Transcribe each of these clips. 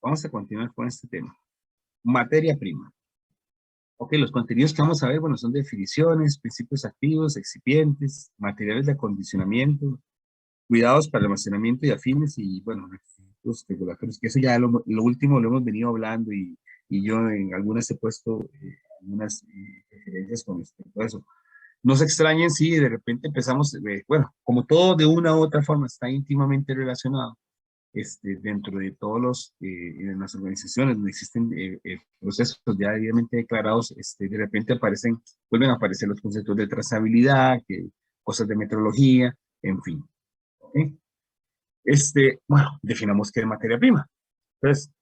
Vamos a continuar con este tema. Materia prima. Ok, los contenidos que vamos a ver, bueno, son definiciones, principios activos, excipientes, materiales de acondicionamiento, cuidados para el almacenamiento y afines, y bueno, requisitos regulatorios, que eso ya lo último lo hemos venido hablando, y yo en algunas he puesto algunas referencias con respecto a eso. No se extrañen si de repente empezamos, bueno, como todo de una u otra forma está íntimamente relacionado, dentro de todos en las organizaciones donde existen procesos ya debidamente declarados, de repente vuelven a aparecer los conceptos de trazabilidad, cosas de metrología, en fin. ¿Ok? Bueno, definamos qué es materia prima. Entonces,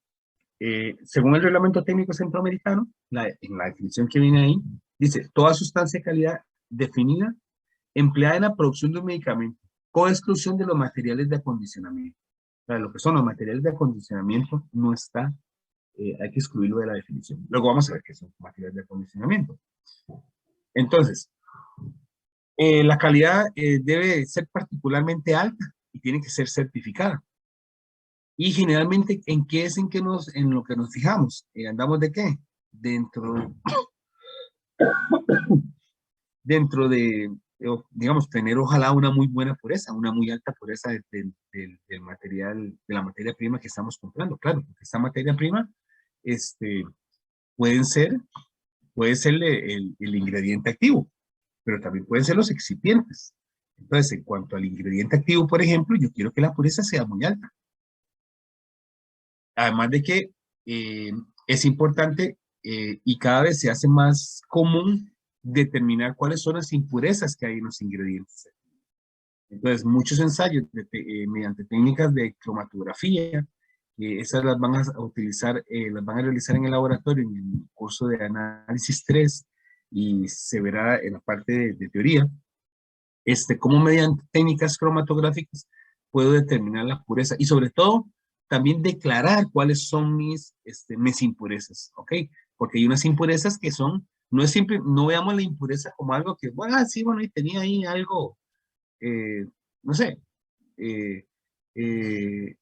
según el Reglamento Técnico Centroamericano, en la definición que viene ahí, dice, toda sustancia de calidad definida empleada en la producción de un medicamento, con exclusión de los materiales de acondicionamiento. O sea, lo que son los materiales de acondicionamiento no está, hay que excluirlo de la definición. Luego vamos a ver qué son materiales de acondicionamiento. Entonces, la calidad debe ser particularmente alta y tiene que ser certificada. Y generalmente, ¿en lo que nos fijamos? ¿Andamos de qué? Dentro de, digamos, tener ojalá una muy buena pureza, una muy alta pureza del material, de la materia prima que estamos comprando. Claro, porque esta materia prima, este, pueden ser, puede ser el ingrediente activo, pero también pueden ser los excipientes. Entonces, en cuanto al ingrediente activo, por ejemplo, yo quiero que la pureza sea muy alta. Además de que eh, es importante y cada vez se hace más común determinar cuáles son las impurezas que hay en los ingredientes. Entonces, muchos ensayos mediante técnicas de cromatografía, esas las van a utilizar, las van a realizar en el laboratorio en el curso de análisis 3 y se verá en la parte de teoría, cómo mediante técnicas cromatográficas puedo determinar la pureza y sobre todo también declarar cuáles son mis impurezas, ¿ok? Porque hay unas impurezas que son, no es simple, no veamos la impureza como algo que, bueno, sí, bueno, y tenía ahí algo, eh, no sé, eh, eh,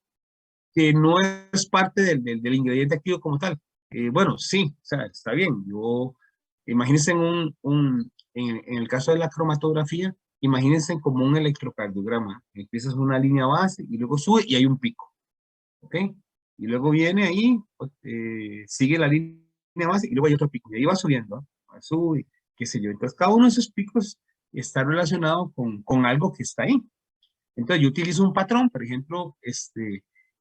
que no es parte del ingrediente activo como tal. Bueno, sí, o sea, está bien. Imagínense en el caso de la cromatografía, imagínense como un electrocardiograma. Empiezas una línea base y luego sube y hay un pico, ¿ok? Y luego viene ahí, sigue la línea base y luego hay otro pico. Y ahí va subiendo, ¿no? Va, sube, qué sé yo. Entonces, cada uno de esos picos está relacionado con algo que está ahí. Entonces yo utilizo un patrón, por ejemplo,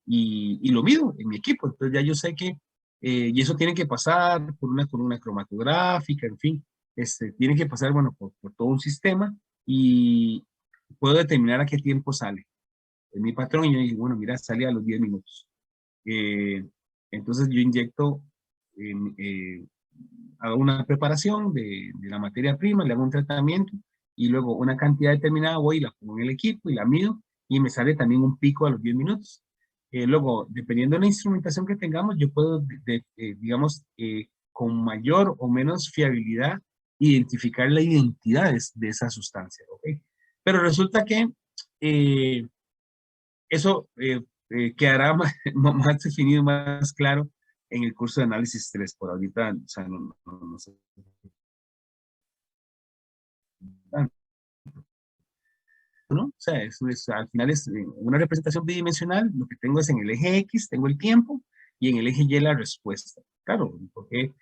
y lo mido en mi equipo. Entonces ya yo sé que, y eso tiene que pasar por una columna cromatográfica, en fin, tiene que pasar, bueno, por todo un sistema y puedo determinar a qué tiempo sale. En mi patrón, y yo digo, bueno, mira, sale a los 10 minutos. Eh, entonces yo inyecto, eh, hago una preparación de la materia prima, le hago un tratamiento y luego una cantidad determinada voy y la pongo en el equipo y la mido y me sale también un pico a los 10 minutos. Luego, dependiendo de la instrumentación que tengamos, yo puedo, digamos, con mayor o menos fiabilidad, identificar la identidad de esa sustancia, ¿ok? Pero resulta que eh, eso quedará más, más definido, más claro en el curso de análisis 3. Por ahorita, o sea, no sé. ¿No? O sea, al final es una representación bidimensional. Lo que tengo es en el eje X, tengo el tiempo, y en el eje Y la respuesta. Claro, porque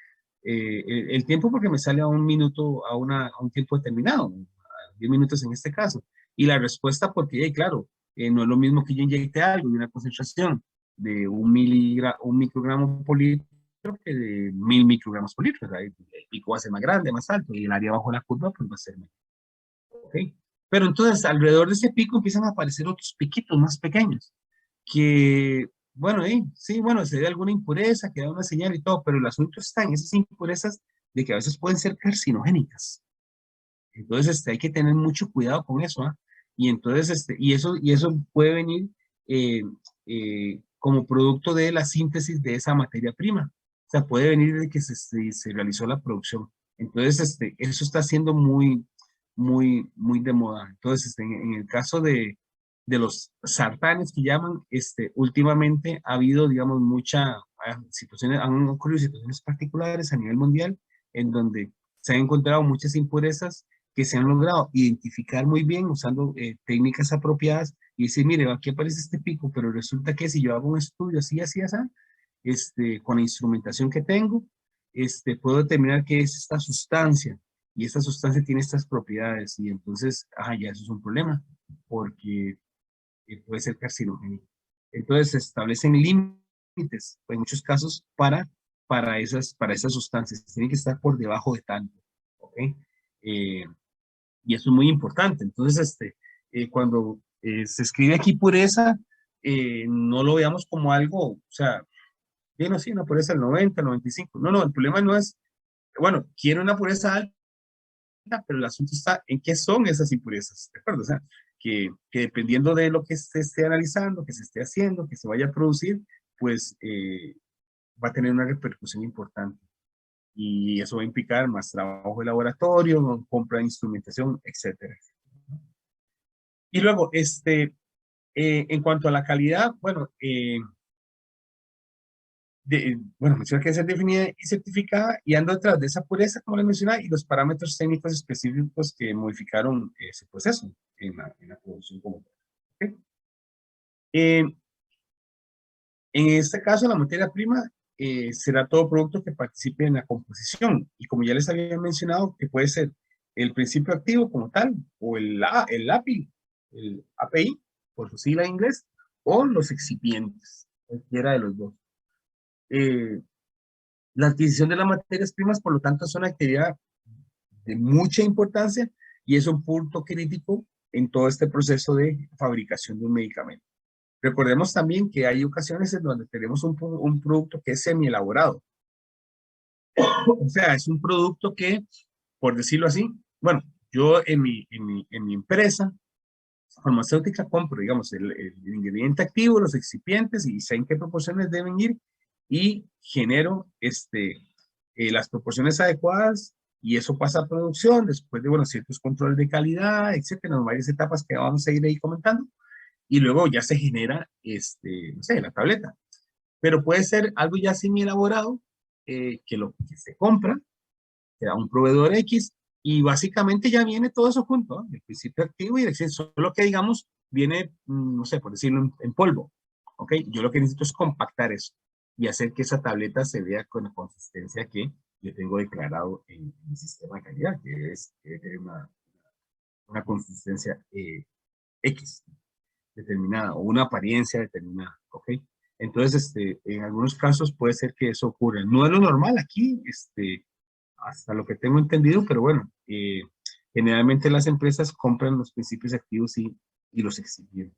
el tiempo porque me sale a un minuto, a un tiempo determinado, a 10 minutos en este caso. Y la respuesta porque, claro, no es lo mismo que yo inyecte algo de una concentración de un microgramo por litro que de 1000 microgramos por litro. O sea, el pico va a ser más grande, más alto, y el área bajo la curva pues va a ser menor. ¿Ok? Pero entonces alrededor de ese pico empiezan a aparecer otros piquitos más pequeños, que, bueno, sí, bueno, se ve alguna impureza, que da una señal y todo, pero el asunto está en esas impurezas de que a veces pueden ser carcinogénicas. Entonces, hay que tener mucho cuidado con eso, ¿ah? Y entonces, y eso puede venir eh, como producto de la síntesis de esa materia prima. O sea, puede venir de que se realizó la producción. Entonces, eso está siendo muy, muy, muy de moda. Entonces, en el caso de los sartanes que llaman, últimamente ha habido, digamos, situaciones, han ocurrido situaciones particulares a nivel mundial en donde se han encontrado muchas impurezas que se han logrado identificar muy bien usando técnicas apropiadas y decir, mire, aquí aparece este pico, pero resulta que si yo hago un estudio así, así, así, con la instrumentación que tengo, puedo determinar qué es esta sustancia y esta sustancia tiene estas propiedades y entonces, ya eso es un problema porque puede ser carcinogénico. Entonces se establecen límites, en muchos casos, para esas sustancias. Tienen que estar por debajo de tanto. ¿Ok? Eh, y eso es muy importante. Entonces, cuando se escribe aquí pureza, no lo veamos como algo, o sea, bien, sí, una pureza del 90, 95. No, no, el problema no es, bueno, quiero una pureza alta, pero el asunto está en qué son esas impurezas, ¿de acuerdo? O sea, que dependiendo de lo que se esté analizando, que se esté haciendo, que se vaya a producir, pues va a tener una repercusión importante. Y eso va a implicar más trabajo de laboratorio, compra de instrumentación, etcétera. Y luego, en cuanto a la calidad, bueno, menciona que debe ser definida y certificada y ando detrás de esa pureza, como les mencionaba, y los parámetros técnicos específicos que modificaron ese proceso en la producción como tal. ¿Ok? Eh, en este caso, la materia prima será todo producto que participe en la composición. Y como ya les había mencionado, que puede ser el principio activo como tal, o el API, el API, por su sigla en inglés, o los excipientes, cualquiera de los dos. La adquisición de las materias primas, por lo tanto, es una actividad de mucha importancia y es un punto crítico en todo este proceso de fabricación de un medicamento. Recordemos también que hay ocasiones en donde tenemos un producto que es semi-elaborado. O sea, es un producto que, por decirlo así, bueno, yo en mi empresa farmacéutica compro, digamos, el ingrediente activo, los excipientes y sé en qué proporciones deben ir y genero las proporciones adecuadas y eso pasa a producción después de, bueno, ciertos controles de calidad, etcétera, en varias etapas que vamos a ir ahí comentando y luego ya se genera, no sé, la tableta. Pero puede ser algo ya semi elaborado, que lo que se compra, te da un proveedor X, y básicamente ya viene todo eso junto, ¿no? El principio activo y el exceso, solo que digamos, viene, no sé, por decirlo, en polvo, ¿ok? Yo lo que necesito es compactar eso y hacer que esa tableta se vea con la consistencia que yo tengo declarado en mi sistema de calidad, que es una consistencia X determinada o una apariencia determinada, ¿ok? Entonces, en algunos casos puede ser que eso ocurra. No es lo normal aquí, hasta lo que tengo entendido, pero bueno, generalmente las empresas compran los principios activos y los excipientes,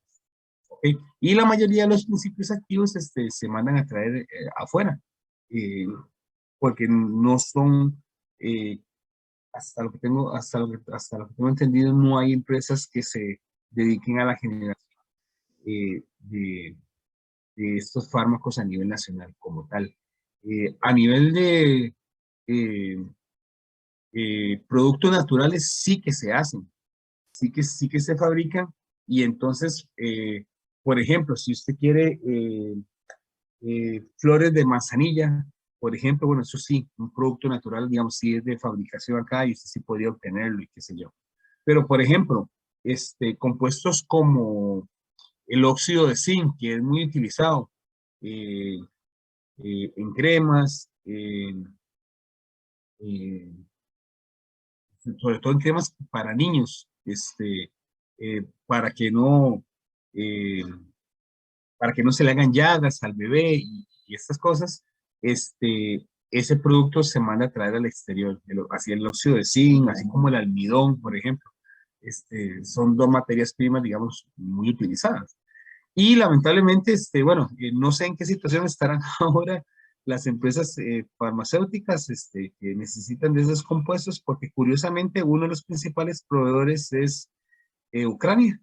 ¿ok? Y la mayoría de los principios activos se mandan a traer afuera, eh, porque no son, hasta lo que tengo entendido, no hay empresas que se dediquen a la generación de estos fármacos a nivel nacional como tal. A nivel de eh, productos naturales sí que se hacen, sí que se fabrican y entonces, por ejemplo, si usted quiere flores de manzanilla, por ejemplo, bueno, eso sí, un producto natural, digamos, sí es de fabricación acá y usted sí podría obtenerlo y qué sé yo. Pero, por ejemplo, compuestos como el óxido de zinc, que es muy utilizado eh, en cremas, eh, sobre todo en cremas para niños, para que no, eh, para que no se le hagan llagas al bebé y estas cosas, ese producto se manda a traer al exterior, así el óxido de zinc, así como el almidón, por ejemplo, son dos materias primas, digamos, muy utilizadas. Y lamentablemente, bueno, no sé en qué situación estarán ahora las empresas farmacéuticas que necesitan de esos compuestos, porque curiosamente uno de los principales proveedores es Ucrania.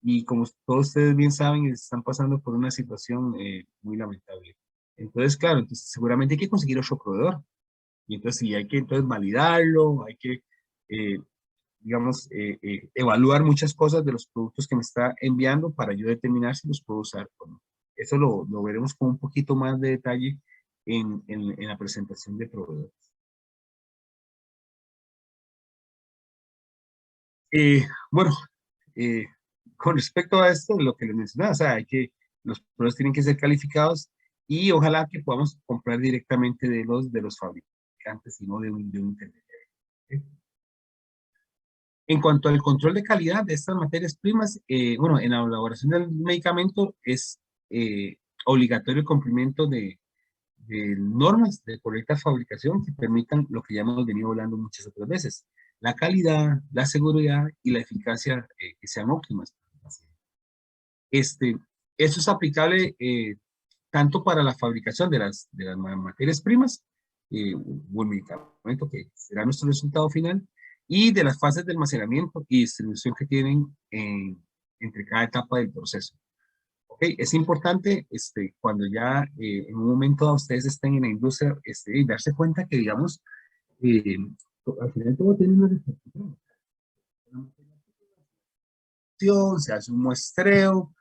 Y como todos ustedes bien saben, están pasando por una situación muy lamentable. Entonces, claro, entonces seguramente hay que conseguir otro proveedor. Y entonces, sí, hay que entonces validarlo, hay que digamos, evaluar muchas cosas de los productos que me está enviando para yo determinar si los puedo usar o no. Eso lo veremos con un poquito más de detalle en la presentación de proveedores. Bueno, eh, con respecto a esto, lo que les mencionaba, o sea, los productos tienen que ser calificados y ojalá que podamos comprar directamente de los fabricantes y no de un intermediario. ¿Sí? En cuanto al control de calidad de estas materias primas, bueno, en la elaboración del medicamento es obligatorio el cumplimiento de normas de correcta fabricación que permitan lo que ya hemos venido hablando muchas otras veces, la calidad, la seguridad y la eficacia que sean óptimas. Este, Eso es aplicable tanto para la fabricación de las materias primas o el medicamento que será nuestro resultado final y de las fases de almacenamiento y distribución que tienen entre cada etapa del proceso. Okay, es importante cuando ya en un momento ustedes estén en la industria y darse cuenta que, digamos, eh, al final todo tiene una repercusión. Se hace un muestreo,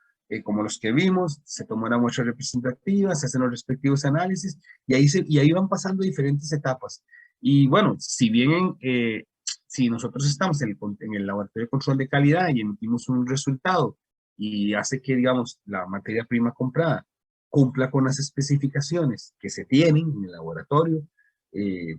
como los que vimos, se toma una muestra representativa, se hacen los respectivos análisis y ahí van pasando diferentes etapas. Y bueno, si nosotros estamos en el laboratorio de control de calidad y emitimos un resultado y hace que, digamos, la materia prima comprada cumpla con las especificaciones que se tienen en el laboratorio, eh,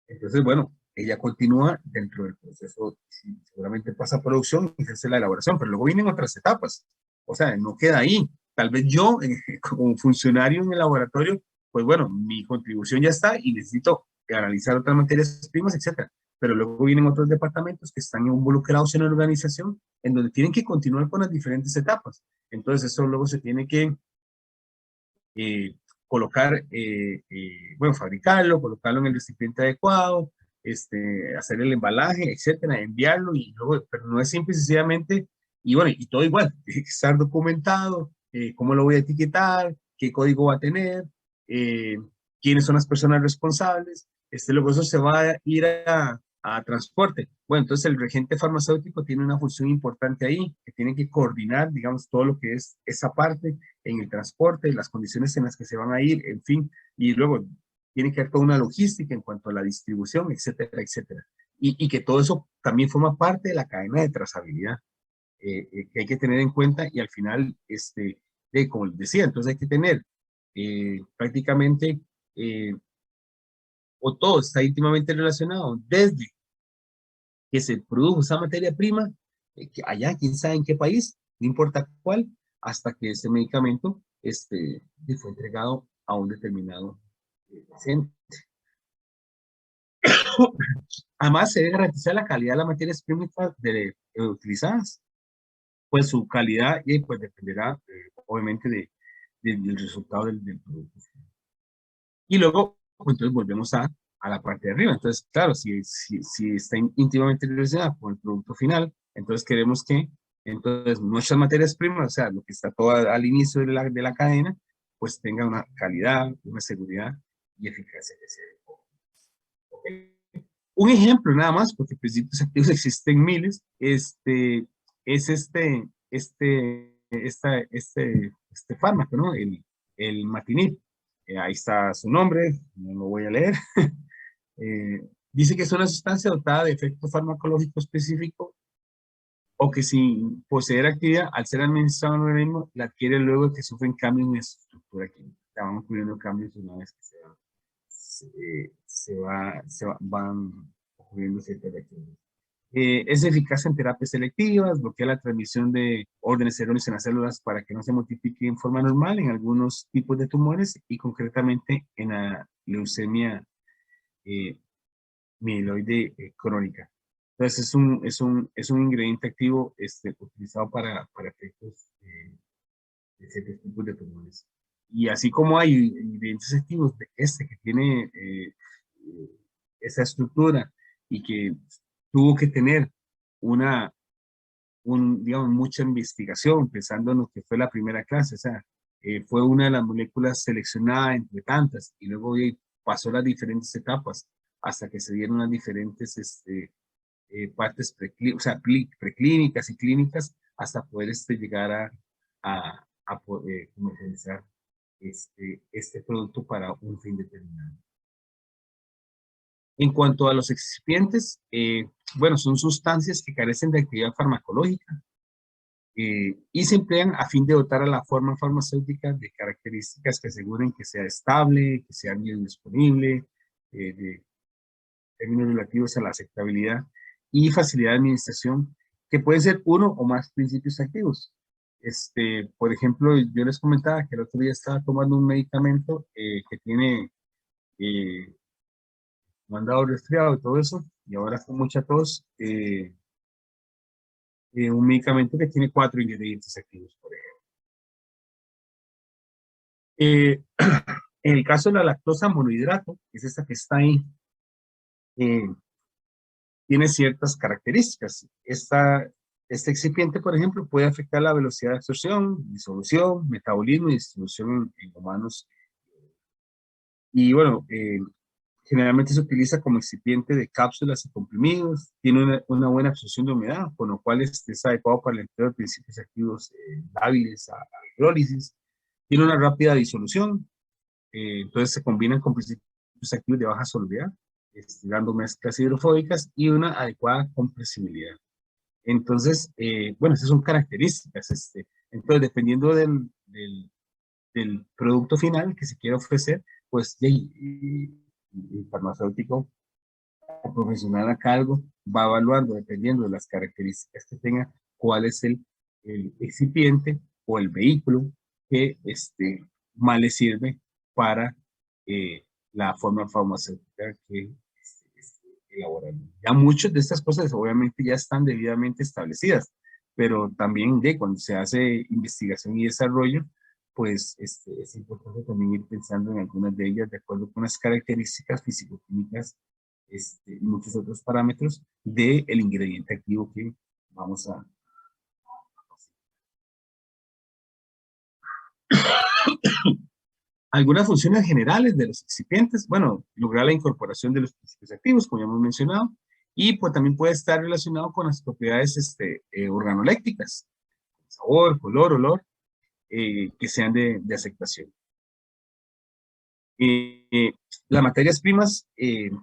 entonces, bueno, ella continúa dentro del proceso, seguramente pasa a producción y se hace la elaboración, pero luego vienen otras etapas. O sea, no queda ahí. Tal vez yo, como funcionario en el laboratorio, pues bueno, mi contribución ya está y necesito analizar otras materias primas, etcétera. Pero luego vienen otros departamentos que están involucrados en la organización, en donde tienen que continuar con las diferentes etapas. Entonces, eso luego se tiene que eh, colocar, bueno, fabricarlo, colocarlo en el recipiente adecuado, hacer el embalaje, etcétera, enviarlo y luego, pero no es simple y sencillamente, y bueno, y todo igual, tiene que estar documentado, cómo lo voy a etiquetar, qué código va a tener, eh, quiénes son las personas responsables, luego eso se va a ir a transporte. Bueno, entonces el regente farmacéutico tiene una función importante ahí, que tiene que coordinar, digamos, todo lo que es esa parte en el transporte, las condiciones en las que se van a ir, en fin, y luego tiene que haber toda una logística en cuanto a la distribución, etcétera, etcétera. Y que todo eso también forma parte de la cadena de trazabilidad que hay que tener en cuenta y al final, como les decía, entonces hay que tener prácticamente, o todo está íntimamente relacionado, desde que se produjo esa materia prima, que allá, quién sabe en qué país, no importa cuál, hasta que ese medicamento fue entregado a un determinado paciente. Además, se debe garantizar la calidad de las materias primas utilizadas, pues su calidad pues dependerá obviamente del resultado del producto. Y luego, pues, entonces volvemos a la parte de arriba. Entonces, claro, si está íntimamente relacionada con el producto final, entonces queremos que entonces nuestras materias primas, o sea, lo que está todo al inicio de la cadena, pues tenga una calidad, una seguridad y eficacia. Un ejemplo nada más, porque principios activos existen miles, es este fármaco, ¿no? El Matinib. Ahí está su nombre, no lo voy a leer. Dice que es una sustancia dotada de efecto farmacológico específico o que sin poseer actividad, al ser administrado en el organismo, la adquiere luego de que sufren cambios en su estructura química. Van ocurriendo cambios una vez que van ocurriendo ciertas reacciones. Es eficaz en terapias selectivas, bloquea la transmisión de órdenes erróneos en las células para que no se multiplique en forma normal en algunos tipos de tumores y concretamente en la leucemia eh, mieloide crónica. Entonces es un ingrediente activo utilizado para efectos de ciertos tipos de tumores. Y así como hay ingredientes activos de que tiene esa estructura y que tuvo que tener una, digamos, mucha investigación, pensando en lo que fue la primera clase, o sea, fue una de las moléculas seleccionadas entre tantas y luego pasó las diferentes etapas hasta que se dieron las diferentes partes preclínicas y clínicas hasta poder llegar a poder comercializar este producto para un fin determinado. En cuanto a los excipientes, bueno, son sustancias que carecen de actividad farmacológica y se emplean a fin de dotar a la forma farmacéutica de características que aseguren que sea estable, que sea bien disponible, de términos relativos a la aceptabilidad y facilidad de administración, que pueden ser uno o más principios activos. Por ejemplo, yo les comentaba que el otro día estaba tomando un medicamento que tiene mandado resfriado y todo eso, y ahora con mucha tos, un medicamento que tiene 4 ingredientes activos, por ejemplo. En el caso de la lactosa monohidrato, que es esta que está ahí, tiene ciertas características. Este excipiente, por ejemplo, puede afectar la velocidad de absorción, disolución, metabolismo y distribución en humanos. Y bueno, generalmente se utiliza como excipiente de cápsulas y comprimidos, tiene una buena absorción de humedad, con lo cual es adecuado para el empleo de principios activos lábiles a hidrólisis, tiene una rápida disolución, entonces se combinan con principios activos de baja solubilidad, dando mezclas hidrofóbicas y una adecuada compresibilidad. Entonces, bueno, esas son características. Entonces, dependiendo del producto final que se quiera ofrecer, pues el farmacéutico o profesional a cargo va evaluando, dependiendo de las características que tenga, cuál es el excipiente o el vehículo que más le sirve para la forma farmacéutica que elaboran. Ya muchas de estas cosas obviamente ya están debidamente establecidas, pero también cuando se hace investigación y desarrollo, pues es importante también ir pensando en algunas de ellas de acuerdo con las características físico-químicas y muchos otros parámetros del ingrediente activo que vamos a. Algunas funciones generales de los excipientes, bueno, lograr la incorporación de los principios activos, como ya hemos mencionado, y pues también puede estar relacionado con las propiedades organolépticas, sabor, color, olor, que sean de aceptación. Las materias primas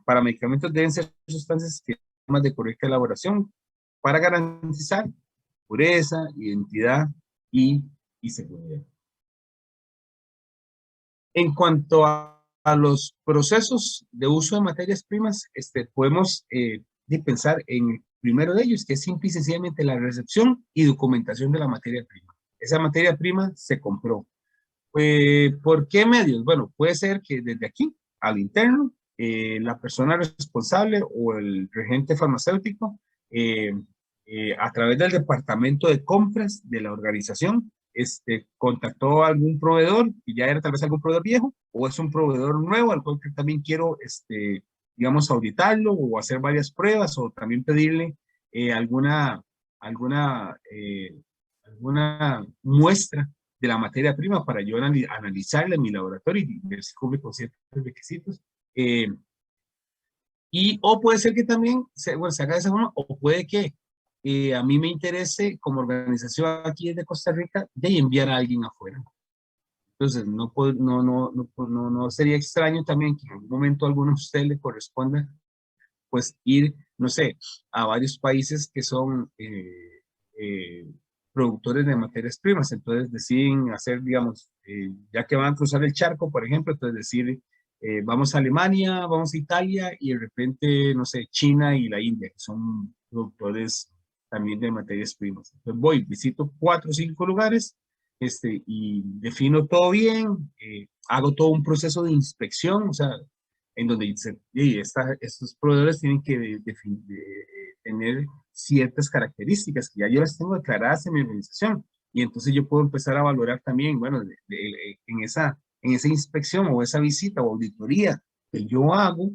para medicamentos deben ser sustancias que son de correcta elaboración para garantizar pureza, identidad y seguridad. En cuanto a los procesos de uso de materias primas, podemos pensar en el primero de ellos, que es simple y sencillamente la recepción y documentación de la materia prima. Esa materia prima se compró. ¿Por qué medios? Bueno, puede ser que desde aquí, al interno, la persona responsable o el regente farmacéutico, a través del departamento de compras de la organización, contactó a algún proveedor, y ya era tal vez algún proveedor viejo, o es un proveedor nuevo, al cual también quiero, digamos, auditarlo, o hacer varias pruebas, o también pedirle alguna muestra de la materia prima para yo analizarla en mi laboratorio y ver si cumple con ciertos requisitos. O puede ser que también se haga de esa forma, o puede que a mí me interese como organización aquí desde Costa Rica de enviar a alguien afuera. Entonces, no sería extraño también que en algún momento a alguno de ustedes le corresponda pues ir, no sé, a varios países que son productores de materias primas, entonces deciden hacer, digamos, ya que van a cruzar el charco, por ejemplo, entonces decir, vamos a Alemania, vamos a Italia, y de repente, no sé, China y la India, que son productores también de materias primas. Entonces voy, visito 4 o 5 lugares, y defino todo bien, hago todo un proceso de inspección, o sea, en donde dice, estos proveedores tienen que tener ciertas características que ya yo las tengo declaradas en mi organización, y entonces yo puedo empezar a valorar también, bueno, en esa inspección o esa visita o auditoría que yo hago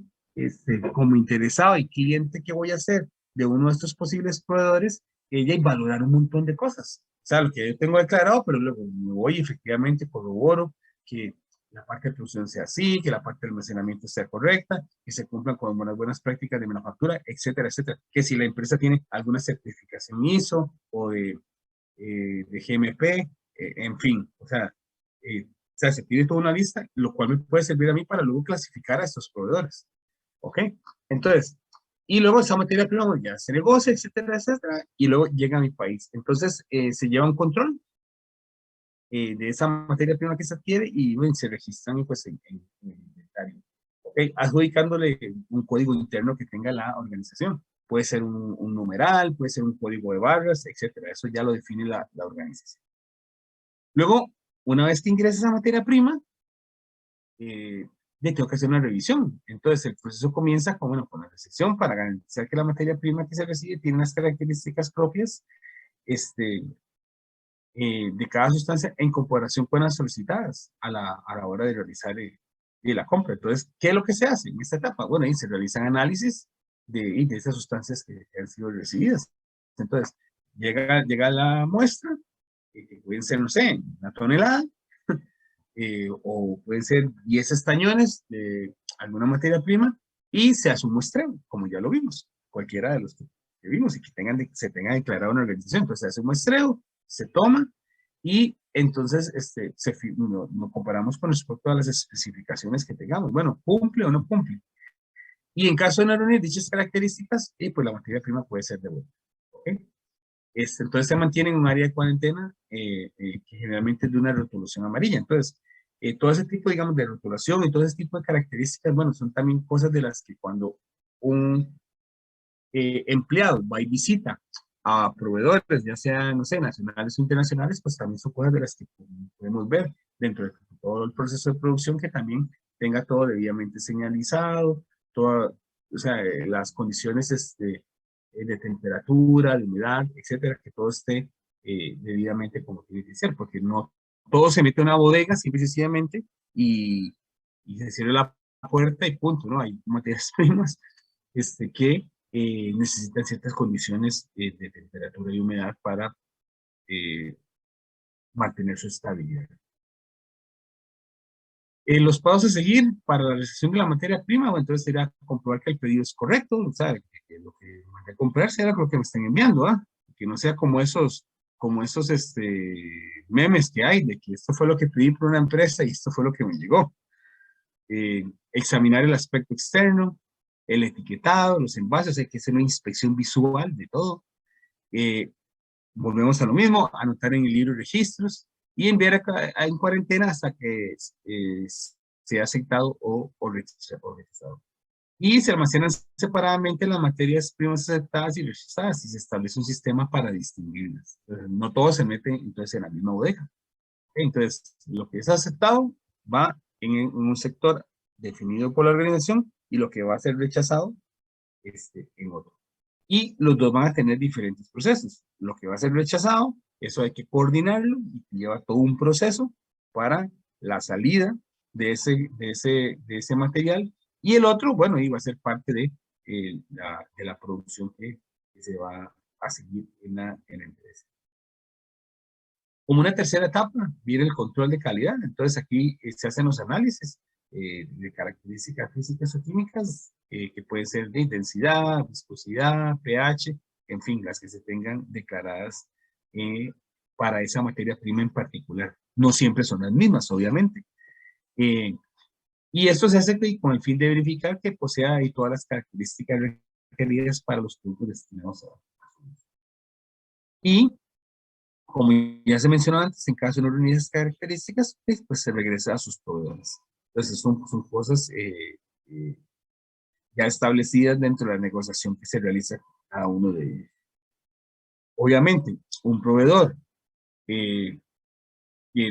como interesado y cliente que voy a hacer de uno de estos posibles proveedores, ella y valorar un montón de cosas. O sea, lo que yo tengo declarado, pero luego me voy y efectivamente corroboro que la parte de producción sea así, que la parte de almacenamiento sea correcta, que se cumplan con buenas prácticas de manufactura, etcétera, etcétera. Que si la empresa tiene alguna certificación ISO o de GMP, en fin, o sea, se pide toda una lista, lo cual me puede servir a mí para luego clasificar a estos proveedores. ¿Ok? Entonces, y luego esa materia prima pues, ya se negocia, etcétera, etcétera, y luego llega a mi país. Entonces, se lleva un control de esa materia prima que se adquiere y bueno, se registran pues, en el inventario. ¿Okay? Adjudicándole un código interno que tenga la organización. Puede ser un numeral, puede ser un código de barras, etcétera. Eso ya lo define la organización. Luego, una vez que ingresa esa materia prima, tengo que hacer una revisión. Entonces, el proceso comienza con, bueno, con la recepción para garantizar que la materia prima que se recibe tiene unas características propias de cada sustancia en comparación con las solicitadas a la hora de realizar la compra. Entonces, ¿qué es lo que se hace en esta etapa? Bueno, ahí se realizan análisis de esas sustancias que han sido recibidas. Entonces, llega la muestra, que pueden ser, no sé, una tonelada, o pueden ser 10 estañones de alguna materia prima, y se hace un muestreo, como ya lo vimos, cualquiera de los que vimos y que se tenga declarado una organización. Entonces se hace un muestreo, se toma, y entonces lo comparamos con respecto a las especificaciones que tengamos. Bueno, ¿cumple o no cumple? Y en caso de no reunir dichas características, pues la materia prima puede ser devuelta. ¿Ok? Entonces se mantiene en un área de cuarentena que generalmente es de una rotulación amarilla. Entonces, todo ese tipo, digamos, de rotulación y todo ese tipo de características, bueno, son también cosas de las que cuando un empleado va y visita a proveedores, ya sean, no sé, nacionales o internacionales, pues también son cosas de las que podemos ver dentro de todo el proceso de producción, que también tenga todo debidamente señalizado, toda, o sea, las condiciones de temperatura, de humedad, etcétera, que todo esté debidamente como tiene que ser, porque no todo se mete en una bodega, simple y sencillamente, y se cierra la puerta y punto, ¿no? Hay materias primas que necesitan ciertas condiciones de temperatura y humedad para eh, mantener su estabilidad. Los pasos a seguir para la recepción de la materia prima, bueno, entonces sería comprobar que el pedido es correcto, o sea, que lo que mandé a comprar sea lo que me están enviando, ¿ah? Que no sea como esos memes que hay, de que esto fue lo que pedí por una empresa y esto fue lo que me llegó. Examinar el aspecto externo, el etiquetado, los envases, hay que hacer una inspección visual de todo. Volvemos a lo mismo, anotar en el libro de registros y enviar en cuarentena hasta que sea aceptado o rechazado. Y se almacenan separadamente las materias primas aceptadas y rechazadas y se establece un sistema para distinguirlas. Entonces, no todo se mete entonces en la misma bodega. Entonces, lo que es aceptado va en un sector definido por la organización y lo que va a ser rechazado en otro. Y los dos van a tener diferentes procesos. Lo que va a ser rechazado, eso hay que coordinarlo y lleva todo un proceso para la salida de ese material. Y el otro, bueno, iba a ser parte de la producción que se va a seguir en la empresa. Como una tercera etapa, viene el control de calidad. Entonces aquí se hacen los análisis de características físicas o químicas que pueden ser de densidad, viscosidad, pH, en fin, las que se tengan declaradas para esa materia prima en particular. No siempre son las mismas, obviamente. Y esto se hace con el fin de verificar que posea ahí todas las características requeridas para los productos destinados a consumir. Y como ya se mencionó antes, en caso de no reunir esas características, pues se regresa a sus proveedores. Entonces son cosas eh, ya establecidas dentro de la negociación que se realiza cada uno de ellos. Obviamente, un proveedor que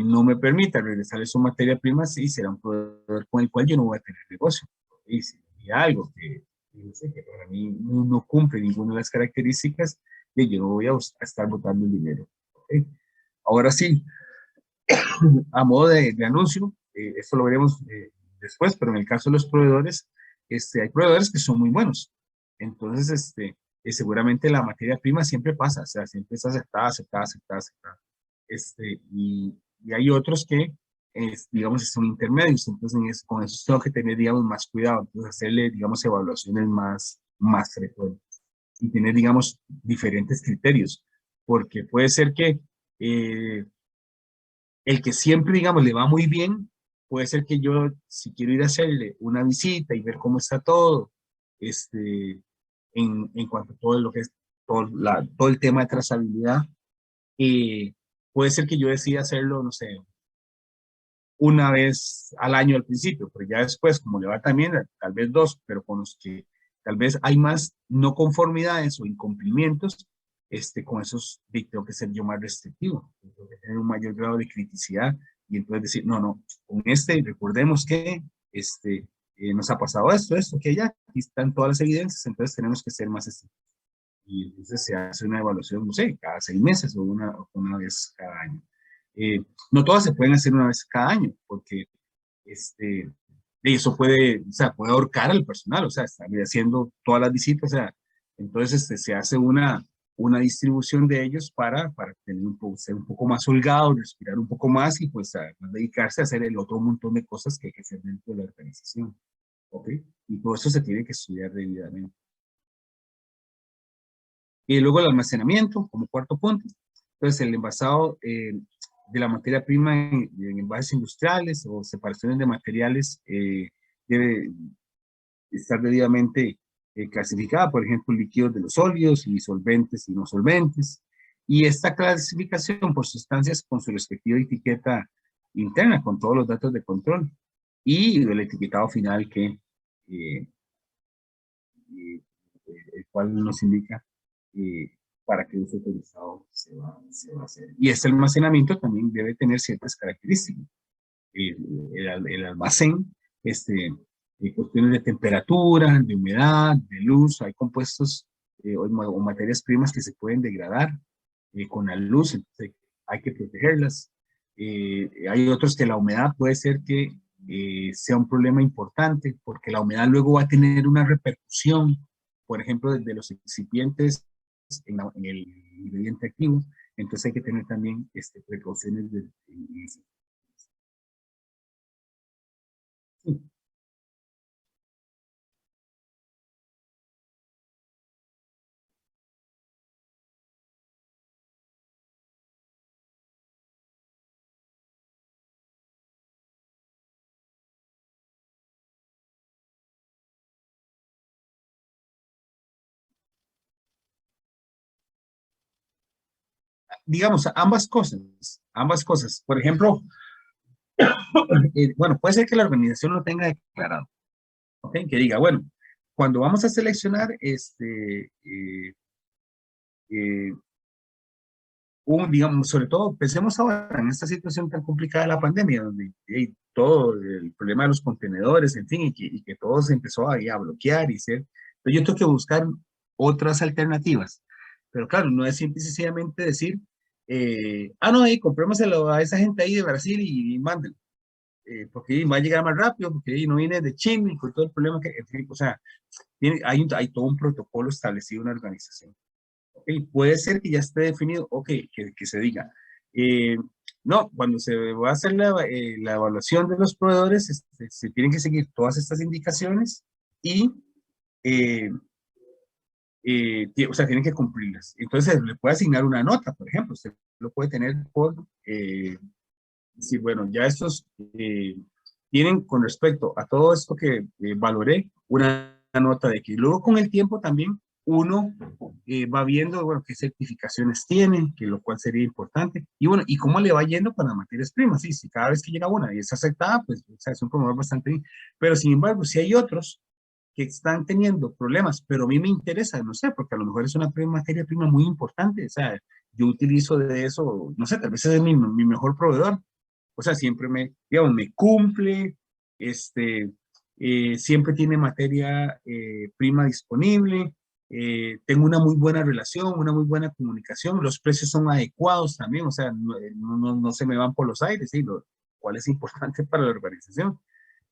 no me permita regresar su materia prima, sí, será un proveedor con el cual yo no voy a tener negocio. Y si hay algo no sé, que para mí no cumple ninguna de las características, yo no voy a estar botando el dinero. ¿Okay? Ahora sí, a modo de anuncio, esto lo veremos después, pero en el caso de los proveedores, hay proveedores que son muy buenos. Entonces, seguramente la materia prima siempre pasa, o sea, siempre está aceptada, aceptada, aceptada, aceptada. Y hay otros que digamos, son intermedios, entonces con eso tengo que tener, digamos, más cuidado, entonces hacerle, digamos, evaluaciones más frecuentes y tener, digamos, diferentes criterios, porque puede ser que eh, el que siempre, digamos, le va muy bien, puede ser que yo, si quiero ir a hacerle una visita y ver cómo está todo, en cuanto a todo lo que es todo el tema de trazabilidad, puede ser que yo decida hacerlo, no sé, una vez al año al principio, pero ya después, como le va también, tal vez dos, pero con los que tal vez hay más no conformidades o incumplimientos, con esos tengo que ser yo más restrictivo, tengo que tener un mayor grado de criticidad y entonces decir, no, no, con recordemos que nos ha pasado esto, que ya, aquí están todas las evidencias, entonces tenemos que ser más estrictos. Y entonces se hace una evaluación, no sé, cada 6 meses o una vez cada año. Eh, no todas se pueden hacer una vez cada año, porque y eso puede, o sea, puede ahorcar al personal, o sea, estar haciendo todas las visitas, o sea, entonces se hace una distribución de ellos para tener ser un poco más holgado, respirar un poco más y pues dedicarse a hacer el otro montón de cosas que hay que hacer dentro de la organización, ¿ok? Y todo eso se tiene que estudiar debidamente. Y luego el almacenamiento, como cuarto punto. Entonces, el envasado de la materia prima en envases industriales o separaciones de materiales debe estar debidamente clasificada, por ejemplo, líquidos de los sólidos y solventes y no solventes. Y esta clasificación por sustancias con su respectiva etiqueta interna, con todos los datos de control y el etiquetado final eh, el cual nos indica para qué uso autorizado se va a hacer. Y este almacenamiento también debe tener ciertas características. El almacén, cuestiones de temperatura, de humedad, de luz, hay compuestos o materias primas que se pueden degradar con la luz, entonces hay que protegerlas. Hay otros que la humedad puede ser que sea un problema importante, porque la humedad luego va a tener una repercusión, por ejemplo, desde los excipientes en el ingrediente activo, entonces hay que tener también precauciones de eso. Sí. Digamos, ambas cosas. Por ejemplo, bueno, puede ser que la organización lo tenga declarado, ¿ok? Que diga, bueno, cuando vamos a seleccionar eh, digamos, sobre todo, pensemos ahora en esta situación tan complicada de la pandemia, donde todo el problema de los contenedores, en fin, y que todo se empezó ahí a bloquear y ser. Entonces yo tengo que buscar otras alternativas. Pero claro, no es simple y sencillamente decir, no, comprémoselo a esa gente ahí de Brasil y mándenlo, porque va a llegar más rápido, porque ahí no viene de China y con todo el problema que, en fin, o sea, hay todo un protocolo establecido en una organización. Okay, puede ser que ya esté definido, ok, que se diga. eh, no, cuando se va a hacer la evaluación de los proveedores, se tienen que seguir todas estas indicaciones y, eh, o sea, tienen que cumplirlas. Entonces, le puede asignar una nota, por ejemplo, usted lo puede tener por, decir, bueno, ya estos tienen con respecto a todo esto que valoré, una nota de que luego con el tiempo también uno va viendo, bueno, qué certificaciones tienen, que lo cual sería importante, y bueno, y cómo le va yendo con las materias primas, sí, si cada vez que llega una y es aceptada, pues, o sea, es un proveedor bastante bien, pero sin embargo, si hay otros que están teniendo problemas, pero a mí me interesa, no sé, porque a lo mejor es una materia prima muy importante, o sea, yo utilizo de eso, no sé, tal vez es mi mejor proveedor, o sea, siempre digamos, me cumple, siempre tiene materia prima disponible, tengo una muy buena relación, una muy buena comunicación, los precios son adecuados también, o sea, no se me van por los aires, ¿sí? Lo cual es importante para la organización.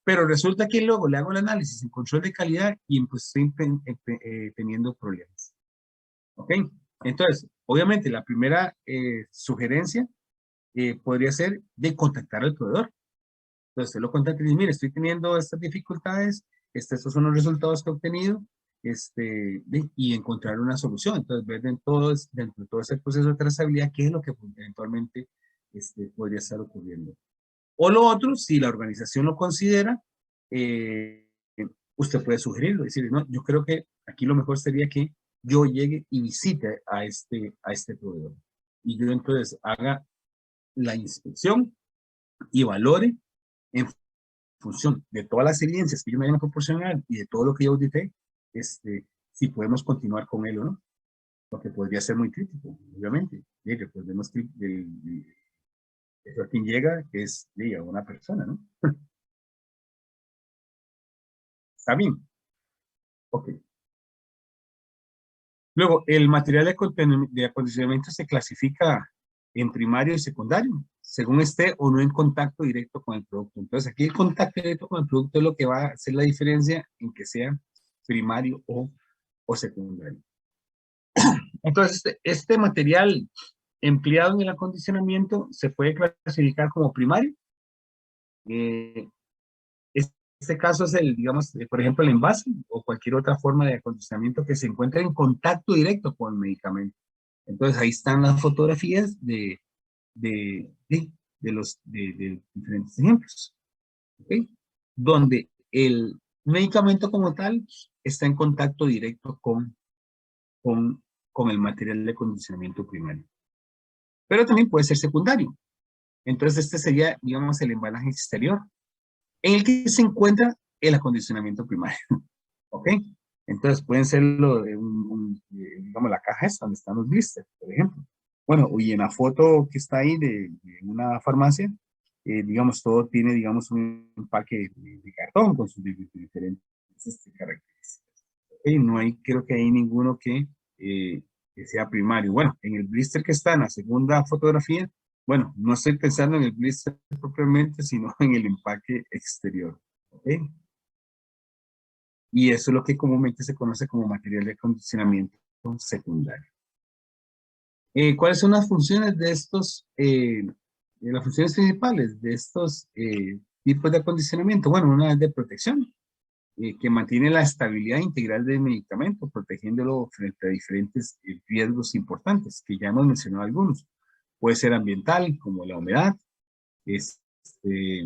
Pero resulta que luego le hago el análisis en control de calidad y pues estoy teniendo problemas. ¿Ok? Entonces, obviamente, la primera sugerencia podría ser de contactar al proveedor. Entonces, usted lo contacta y dice, mire, estoy teniendo estas dificultades, estos son los resultados que he obtenido, y encontrar una solución. Entonces, ver dentro de todo ese proceso de trazabilidad qué es lo que eventualmente podría estar ocurriendo. O lo otro, si la organización lo considera, eh, usted puede sugerirlo, decir, no, yo creo que aquí lo mejor sería que yo llegue y visite a este proveedor. Y yo entonces haga la inspección y valore en función de todas las evidencias que yo me vayan a proporcionar y de todo lo que yo audité, si podemos continuar con él o no. Porque podría ser muy crítico, obviamente. Y recordemos que eso a quien llega es a una persona, ¿no? Está bien. Ok. Luego, el material de acondicionamiento se clasifica en primario y secundario, según esté o no en contacto directo con el producto. Entonces, aquí el contacto directo con el producto es lo que va a hacer la diferencia en que sea primario o secundario. Entonces, este material empleado en el acondicionamiento se puede clasificar como primario. Eh, este caso es digamos, por ejemplo, el envase o cualquier otra forma de acondicionamiento que se encuentre en contacto directo con el medicamento. Entonces, ahí están las fotografías de diferentes ejemplos, ¿ok? Donde el medicamento como tal está en contacto directo con, con el material de acondicionamiento primario. Pero también puede ser secundario. Entonces, este sería, digamos, el embalaje exterior, en el que se encuentra el acondicionamiento primario. ¿Ok? Entonces, pueden ser lo de digamos, la caja esta, donde están los blisters, por ejemplo. Bueno, y en la foto que está ahí de una farmacia, digamos, todo tiene, digamos, un empaque de cartón con sus diferentes características. ¿Ok? No hay, creo que hay ninguno que sea primario. Bueno, en el blister que está en la segunda fotografía, bueno, no estoy pensando en el blister propiamente, sino en el empaque exterior. ¿Ok? Y eso es lo que comúnmente se conoce como material de acondicionamiento secundario. ¿Cuáles son las funciones de las funciones principales de estos tipos de acondicionamiento? Bueno, una es de protección, que mantiene la estabilidad integral del medicamento, protegiéndolo frente a diferentes riesgos importantes, que ya hemos mencionado algunos. Puede ser ambiental, como la humedad, este,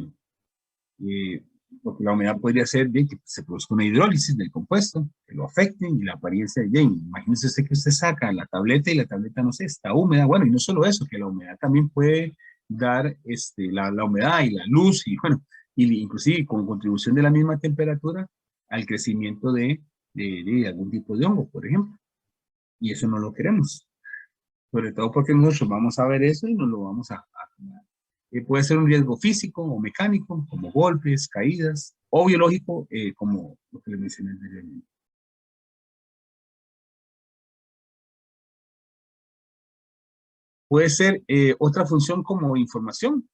eh, porque la humedad podría ser bien que se produzca una hidrólisis del compuesto, que lo afecte y la apariencia de bien. Imagínese usted que usted saca la tableta y la tableta, no sé, está húmeda. Bueno, y no solo eso, que la humedad también puede dar la humedad y la luz, y bueno, y inclusive con contribución de la misma temperatura al crecimiento de algún tipo de hongo, por ejemplo. Y eso no lo queremos. Sobre todo porque nosotros vamos a ver eso y no lo vamos a tomar. Puede ser un riesgo físico o mecánico, como golpes, caídas, o biológico, como lo que les mencioné anteriormente. Puede ser otra función como información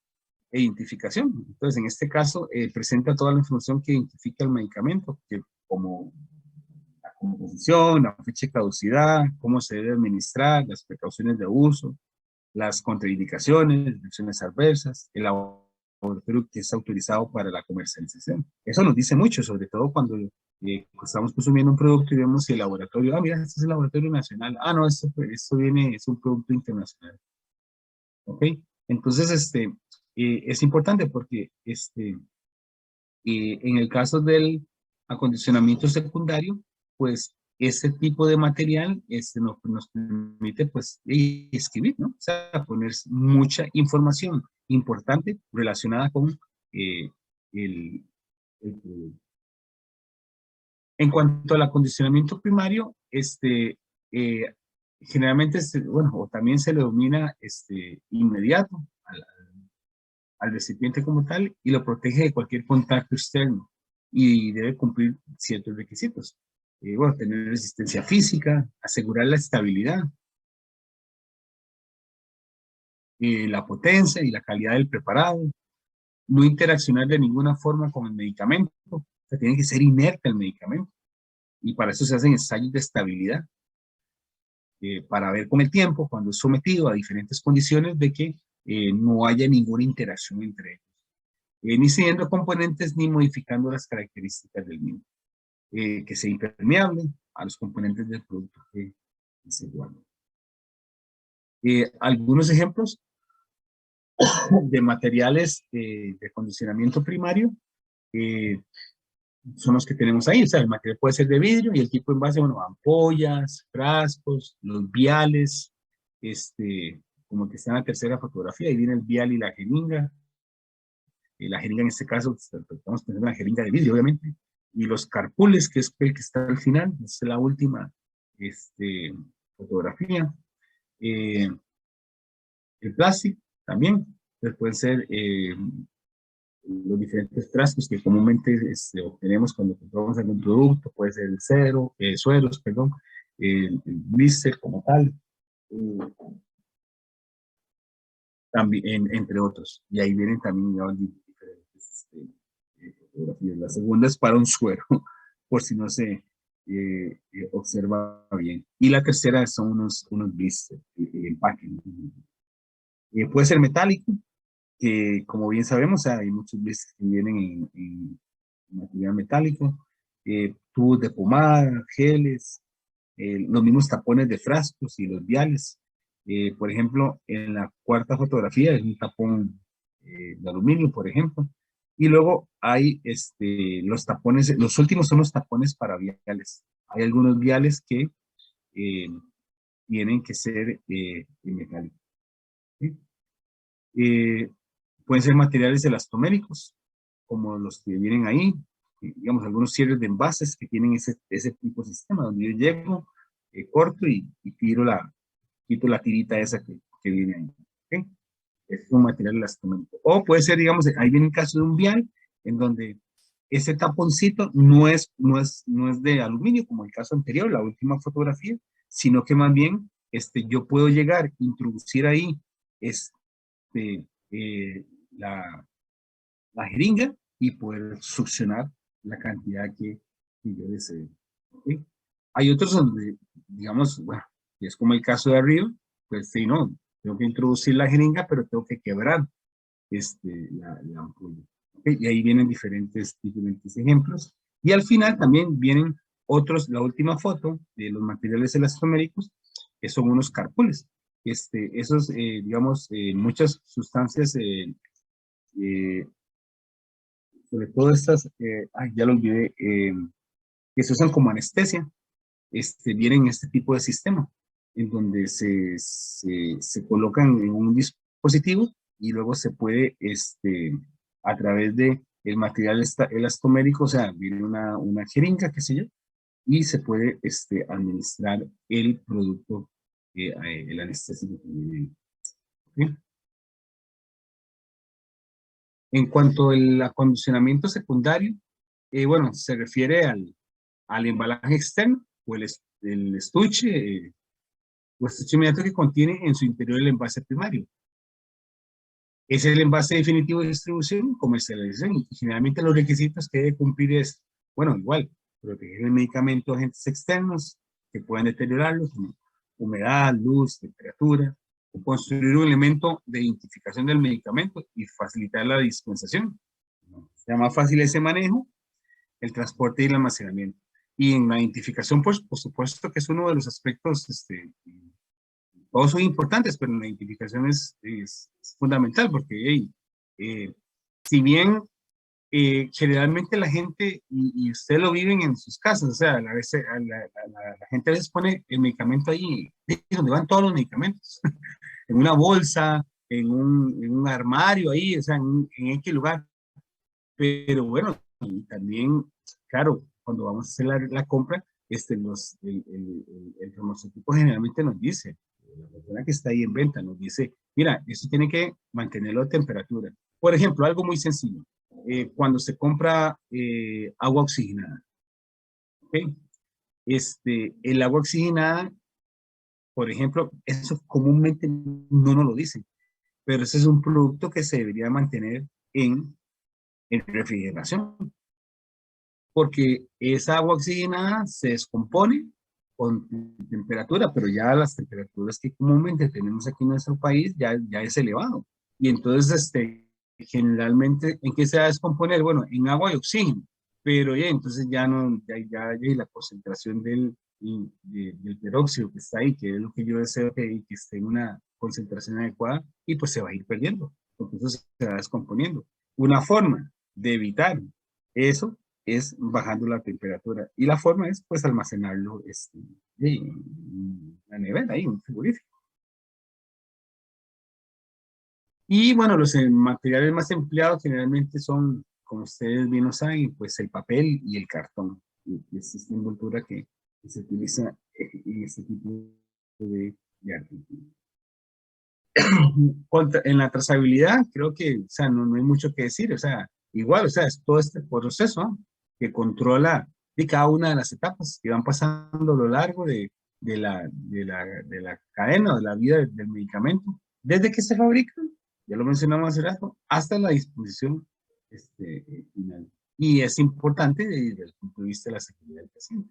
e identificación. Entonces, en este caso, presenta toda la información que identifica el medicamento, como la composición, la fecha de caducidad, cómo se debe administrar, las precauciones de uso, las contraindicaciones, reacciones adversas, el laboratorio que es autorizado para la comercialización. Eso nos dice mucho, sobre todo cuando estamos consumiendo un producto y vemos si el laboratorio, mira, este es el laboratorio nacional, no, esto viene, es un producto internacional. ¿Ok? Entonces, es importante porque en el caso del acondicionamiento secundario, pues ese tipo de material nos permite pues escribir, ¿no? O sea, poner mucha información importante relacionada con eh, el, el, en cuanto al acondicionamiento primario, eh, generalmente, bueno, o también se le denomina inmediato al recipiente como tal y lo protege de cualquier contacto externo y debe cumplir ciertos requisitos. Bueno, tener resistencia física, asegurar la estabilidad, la potencia y la calidad del preparado, no interaccionar de ninguna forma con el medicamento, o sea, tiene que ser inerte el medicamento y para eso se hacen ensayos de estabilidad, para ver con el tiempo, cuando es sometido a diferentes condiciones, de que no haya ninguna interacción entre ellos. ni cediendo componentes ni modificando las características del mismo. Que sea impermeable a los componentes del producto que se guarda. Algunos ejemplos de materiales de acondicionamiento primario son los que tenemos ahí. O sea, el material puede ser de vidrio y el tipo de envase, bueno, ampollas, frascos, los viales, como que está en la tercera fotografía, ahí viene el vial y la jeringa. La jeringa en este caso, estamos pensando en una jeringa de vidrio, obviamente. Y los carpules, que es el que está al final, es la última fotografía. El plástico también, pues pueden ser los diferentes frascos que comúnmente obtenemos cuando compramos algún producto, puede ser el sueros, perdón, el blister como tal, también, entre otros. Y ahí vienen también ya diferentes fotografías. La segunda es para un suero, por si no se observa bien. Y la tercera son unos blisters, empaque. Puede ser metálico, que como bien sabemos, hay muchos blisters que vienen en material metálico, tubos de pomada, geles, los mismos tapones de frascos y los viales. Por ejemplo, en la cuarta fotografía es un tapón de aluminio, por ejemplo. Y luego hay los tapones, los últimos son los tapones para viales. Hay algunos viales que eh, tienen que ser metálicos. ¿Sí? Pueden ser materiales elastoméricos, como los que vienen ahí, digamos, algunos cierres de envases que tienen ese tipo de sistema, donde yo llego, corto y quito la tirita esa que viene ahí. ¿Okay? Es un material elastomérico. O puede ser, digamos, ahí viene el caso de un vial, en donde ese taponcito no es de aluminio, como el caso anterior, la última fotografía, sino que más bien yo puedo llegar, introducir ahí este, eh, la, la jeringa y poder succionar la cantidad que yo desee. ¿Okay? Hay otros donde, digamos, bueno, y es como el caso de arriba, pues sí, no, tengo que introducir la jeringa, pero tengo que quebrar la ampolla. ¿Okay? Y ahí vienen diferentes ejemplos. Y al final también vienen otros, la última foto de los materiales elastoméricos, que son unos carpules. Esos, digamos, muchas sustancias eh, sobre todo estas, ya lo olvidé, que se usan como anestesia, vienen en este tipo de sistema, en donde se colocan en un dispositivo y luego se puede, a través de el material elastomérico, o sea, viene una jeringa, qué sé yo, y se puede administrar el producto, el anestésico que viene. ¿Sí? En cuanto al acondicionamiento secundario, bueno, se refiere al embalaje externo o el estuche o estuche inmediato que contiene en su interior el envase primario. Es el envase definitivo de distribución y comercialización. Y generalmente los requisitos que debe cumplir es, bueno, igual, proteger el medicamento de agentes externos que puedan deteriorarlo, como humedad, luz, temperatura, construir un elemento de identificación del medicamento y facilitar la dispensación. Sea más fácil ese manejo, el transporte y el almacenamiento. Y en la identificación, pues, por supuesto que es uno de los aspectos, todos son importantes, pero la identificación es fundamental porque, hey, si bien generalmente la gente, y ustedes lo viven en sus casas, o sea, la gente a veces pone el medicamento ahí, donde van todos los medicamentos, en una bolsa, en un armario ahí, o sea, en X lugar. Pero bueno, y también, claro, cuando vamos a hacer la compra, el farmacéutico generalmente nos dice, la persona que está ahí en venta nos dice, mira, esto tiene que mantenerlo a temperatura. Por ejemplo, algo muy sencillo, cuando se compra agua oxigenada, ¿ok? El agua oxigenada, por ejemplo, eso comúnmente no nos lo dicen, pero ese es un producto que se debería mantener en refrigeración, porque esa agua oxigenada se descompone con temperatura, pero ya las temperaturas que comúnmente tenemos aquí en nuestro país ya es elevado. Y entonces generalmente, ¿en qué se va a descomponer? Bueno, en agua y oxígeno, pero ya, entonces ya no, ya la concentración del peróxido que está ahí, que es lo que yo deseo que esté en una concentración adecuada, y pues se va a ir perdiendo, porque eso se va descomponiendo. Una forma de evitar eso es bajando la temperatura, y la forma es pues almacenarlo en la nevera, ahí en un frigorífico. Y bueno, los materiales más empleados generalmente son, como ustedes bien lo saben, pues el papel y el cartón. Y es esta envoltura que se utiliza en este tipo de artículos. En la trazabilidad, creo que, o sea, no hay mucho que decir, o sea, igual, o sea, es todo este proceso, ¿no?, que controla de cada una de las etapas que van pasando a lo largo de la cadena o de la vida del medicamento, desde que se fabrica, ya lo mencionamos hace rato, hasta la disposición final. Y es importante desde el punto de vista de la seguridad del paciente.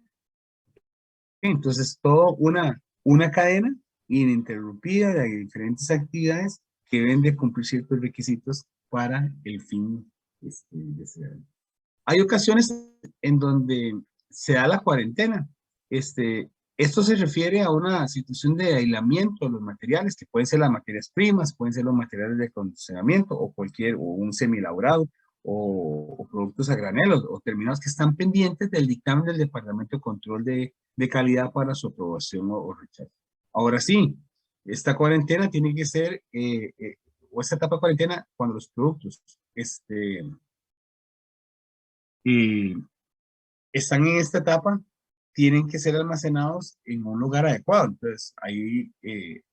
Entonces, todo una cadena ininterrumpida de diferentes actividades que deben de cumplir ciertos requisitos para el fin deseado. Hay ocasiones en donde se da la cuarentena. Esto se refiere a una situación de aislamiento de los materiales, que pueden ser las materias primas, pueden ser los materiales de acondicionamiento o un semilabrado o productos a granel o terminados que están pendientes del dictamen del Departamento de Control de Calidad para su aprobación o rechazo. Ahora sí, esta cuarentena tiene que ser, o esta etapa de cuarentena, cuando los productos y están en esta etapa, tienen que ser almacenados en un lugar adecuado. Entonces, ahí,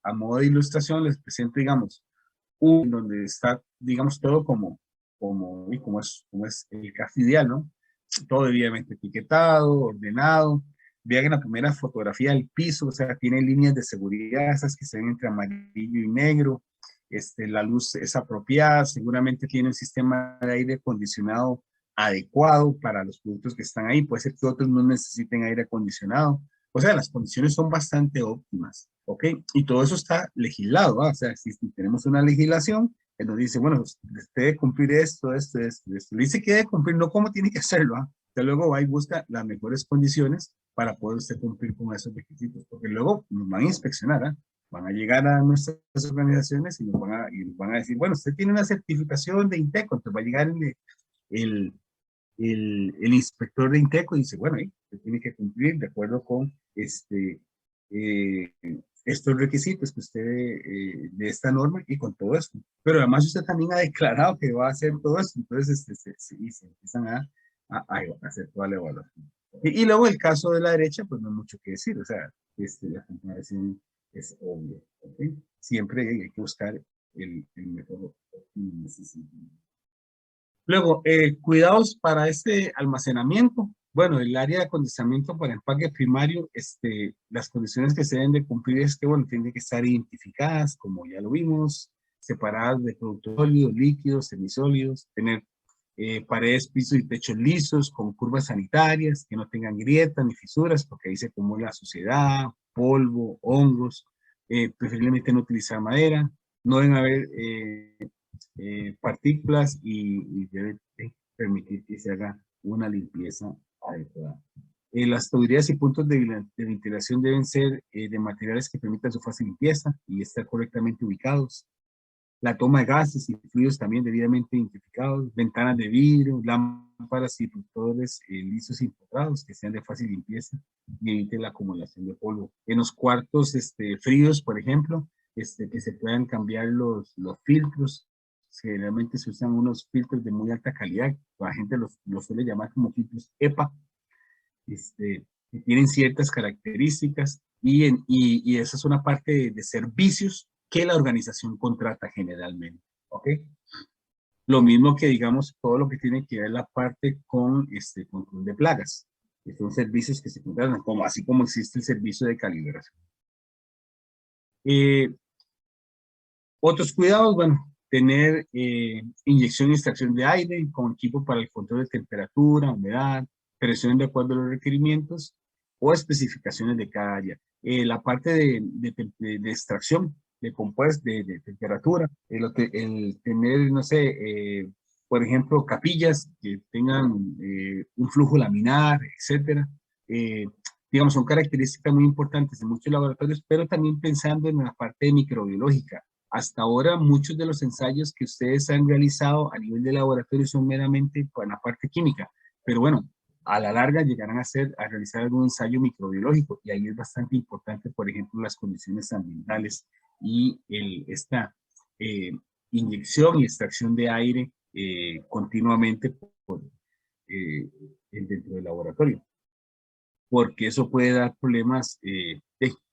a modo de ilustración, les presento, digamos, donde está, digamos, todo como es el caso ideal, ¿no? Todo debidamente etiquetado, ordenado. Vean en la primera fotografía el piso, o sea, tiene líneas de seguridad, esas que se ven entre amarillo y negro. La luz es apropiada, seguramente tiene un sistema de aire acondicionado adecuado para los productos que están ahí. Puede ser que otros no necesiten aire acondicionado. O sea, las condiciones son bastante óptimas, ¿ok? Y todo eso está legislado, ¿va? O sea, si tenemos una legislación que nos dice, bueno, usted debe cumplir esto. Le dice que debe cumplir, no cómo tiene que hacerlo, ¿va? Usted luego va y busca las mejores condiciones para poder usted cumplir con esos requisitos, porque luego nos van a inspeccionar, ¿ah? Van a llegar a nuestras organizaciones y nos van a decir, bueno, usted tiene una certificación de INTECO, entonces va a llegar el, el inspector de INTECO y dice, bueno, usted tiene que cumplir de acuerdo con eh, estos requisitos que usted de esta norma y con todo esto. Pero además usted también ha declarado que va a hacer todo esto, entonces se empiezan a hacer toda la evaluación. Y luego el caso de la derecha, pues no hay mucho que decir, o sea, la comparación es obvia, ¿ok? Siempre hay que buscar el método óptimo en ese sentido. Luego, cuidados para este almacenamiento. Bueno, el área de acondicionamiento para empaque primario, las condiciones que se deben de cumplir es que, bueno, tienen que estar identificadas, como ya lo vimos, separadas de productos sólidos, líquidos, semisólidos, tener paredes, pisos y techos lisos, con curvas sanitarias, que no tengan grietas ni fisuras, porque ahí se acumula suciedad, polvo, hongos, preferiblemente no utilizar madera, no deben haber partículas y debe permitir que se haga una limpieza adecuada. Las tuberías y puntos de ventilación deben ser de materiales que permitan su fácil limpieza y estar correctamente ubicados. La toma de gases y fluidos también debidamente identificados. Ventanas de vidrio, lámparas y interruptores lisos y empotrados que sean de fácil limpieza y eviten la acumulación de polvo. En los cuartos fríos, por ejemplo, que se puedan cambiar los filtros. Generalmente se usan unos filtros de muy alta calidad, la gente los suele llamar como filtros EPA, que tienen ciertas características y esa es una parte de servicios que la organización contrata generalmente, ¿ok? Lo mismo que, digamos, todo lo que tiene que ver la parte con control de plagas, que son servicios que se contratan, así como existe el servicio de calibración. Otros cuidados, bueno, tener inyección y extracción de aire con equipo para el control de temperatura, humedad, presión de acuerdo a los requerimientos o especificaciones de cada área. La parte de extracción compuesto, de temperatura, el tener, no sé, por ejemplo, capillas que tengan un flujo laminar, etcétera. Eh, digamos, son características muy importantes en muchos laboratorios, pero también pensando en la parte microbiológica. Hasta ahora, muchos de los ensayos que ustedes han realizado a nivel de laboratorio son meramente para la parte química, pero bueno, a la larga llegarán a realizar algún ensayo microbiológico y ahí es bastante importante, por ejemplo, las condiciones ambientales y esta eh, inyección y extracción de aire continuamente eh, dentro del laboratorio, porque eso puede dar problemas,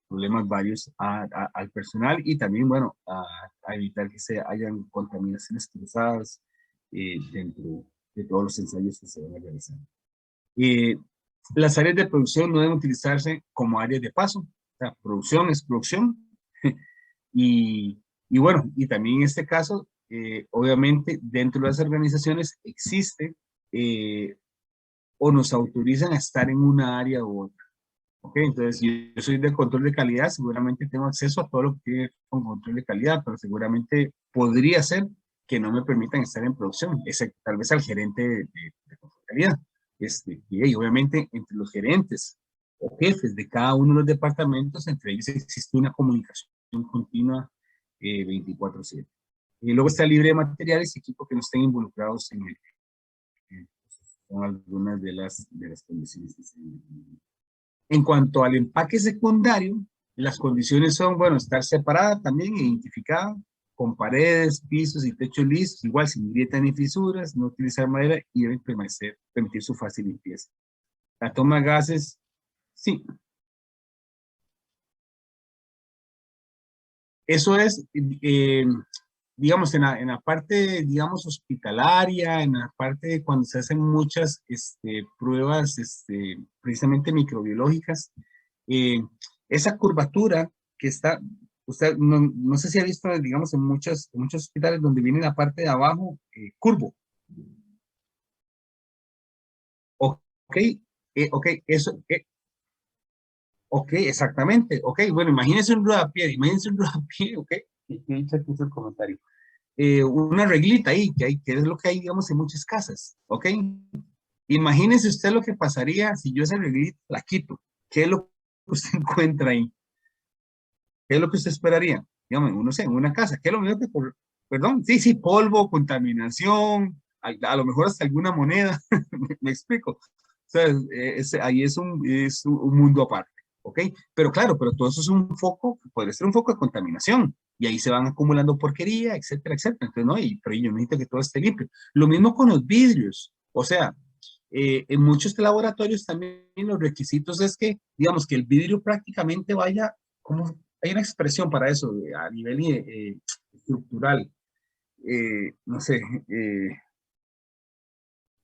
problemas varios al personal y también, bueno, a evitar que se hayan contaminaciones cruzadas dentro de todos los ensayos que se van a realizar. Eh, las áreas de producción no deben utilizarse como áreas de paso. O sea, producción es producción. y, y bueno, y también en este caso, obviamente, dentro de las organizaciones existe o nos autorizan a estar en una área u otra. ¿Ok? Entonces, yo soy de control de calidad, seguramente tengo acceso a todo lo que tiene que ver con control de calidad, pero seguramente podría ser que no me permitan estar en producción, excepto tal vez al gerente de control de calidad. Y obviamente entre los gerentes o jefes de cada uno de los departamentos, entre ellos existe una comunicación continua 24/7. Y luego está libre de materiales y equipos que no estén involucrados en el, son algunas de las condiciones que se. En cuanto al empaque secundario, las condiciones son, bueno, estar separada también, identificada, con paredes, pisos y techos lisos, igual sin grietas ni fisuras, no utilizar madera y deben permitir su fácil limpieza. La toma de gases, sí, eso es, digamos, en la parte, digamos, hospitalaria, en la parte de cuando se hacen muchas pruebas precisamente microbiológicas, eh, esa curvatura que está, usted no sé si ha visto, digamos, en muchos hospitales donde viene la parte de abajo curvo. Ok, ok, eso, ok, exactamente, ok, bueno, imagínense un rodapié, ok, que dicha puso el comentario. Una reglita ahí, que es lo que hay, digamos, en muchas casas, ok. Imagínese usted lo que pasaría si yo esa reglita la quito. ¿Qué es lo que usted encuentra ahí? ¿Qué es lo que usted esperaría? Digamos, no sé, en una casa, ¿qué es lo mismo que perdón? Sí, sí, polvo, contaminación, a lo mejor hasta alguna moneda, me explico. O sea, ahí es un mundo aparte, ¿ok? Pero claro, pero todo eso es un foco, podría ser un foco de contaminación, y ahí se van acumulando porquería, etcétera, etcétera. Entonces, no, pero yo necesito que todo esté limpio. Lo mismo con los vidrios, o sea, en muchos laboratorios también los requisitos es que, digamos, que el vidrio prácticamente vaya como hay una expresión para eso a nivel estructural. No sé,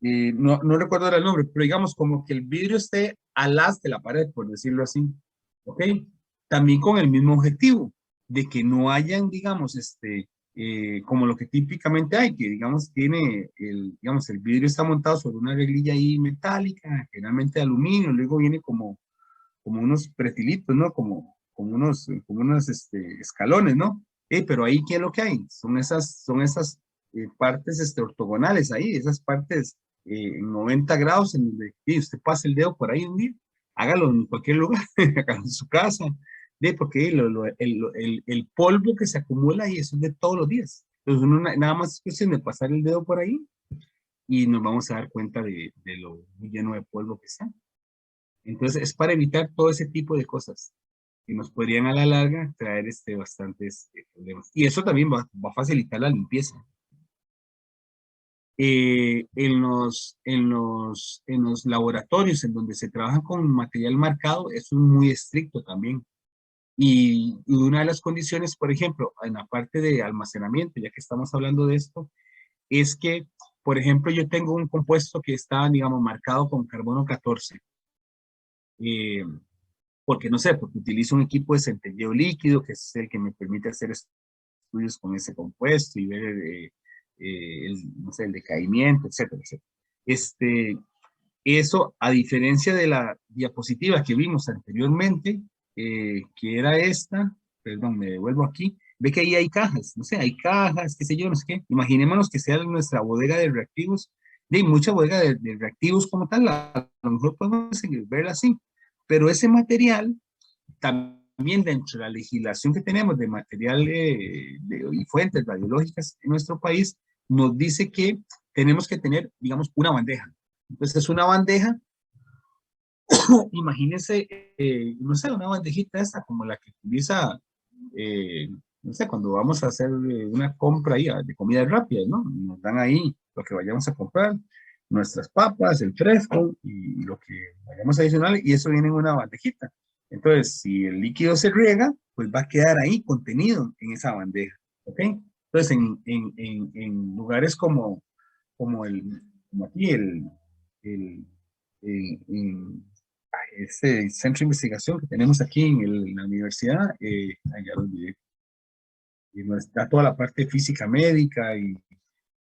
no recuerdo el nombre, pero digamos como que el vidrio esté al haz de la pared, por decirlo así. ¿Ok? También con el mismo objetivo, de que no hayan, digamos, como lo que típicamente hay, que digamos el vidrio está montado sobre una reglilla ahí metálica, generalmente de aluminio, luego viene como unos pretilitos, ¿no? Como unos escalones, ¿no? Pero ahí, ¿qué es lo que hay? Son esas partes ortogonales ahí, esas partes en 90 grados en donde usted pasa el dedo por ahí un día, hágalo en cualquier lugar, hágalo en su casa, porque el polvo que se acumula ahí, eso es de todos los días. Entonces, nada más es cuestión de pasar el dedo por ahí y nos vamos a dar cuenta de lo muy lleno de polvo que está. Entonces, es para evitar todo ese tipo de cosas que nos podrían a la larga traer bastantes problemas. Y eso también va a facilitar la limpieza. En los laboratorios en donde se trabaja con material marcado, eso es muy estricto también. Y una de las condiciones, por ejemplo, en la parte de almacenamiento, ya que estamos hablando de esto, es que, por ejemplo, yo tengo un compuesto que está, digamos, marcado con carbono 14. Eh, porque no sé, porque utilizo un equipo de centelleo líquido, que es el que me permite hacer estudios con ese compuesto y ver, no sé, el decaimiento, etcétera, etcétera. Eso, a diferencia de la diapositiva que vimos anteriormente, que era esta, perdón, me devuelvo aquí, ve que ahí hay cajas, no sé, hay cajas, qué sé yo, no sé qué. Imaginémonos que sea nuestra bodega de reactivos, de mucha bodega de reactivos como tal, a lo mejor podemos verla así, pero ese material también dentro de la legislación que tenemos de material y fuentes radiológicas en nuestro país, nos dice que tenemos que tener, digamos, una bandeja. Entonces, es una bandeja, imagínense, no sé, una bandejita esta, como la que utiliza, no sé, cuando vamos a hacer una compra ahí de comida rápida, ¿no? Nos dan ahí lo que vayamos a comprar, nuestras papas, el fresco y lo que vayamos a adicionar, y eso viene en una bandejita. Entonces, si el líquido se riega, pues va a quedar ahí contenido en esa bandeja, ¿ok? Entonces, en lugares como como aquí, el ese centro de investigación que tenemos aquí en la universidad, allá donde está toda la parte física médica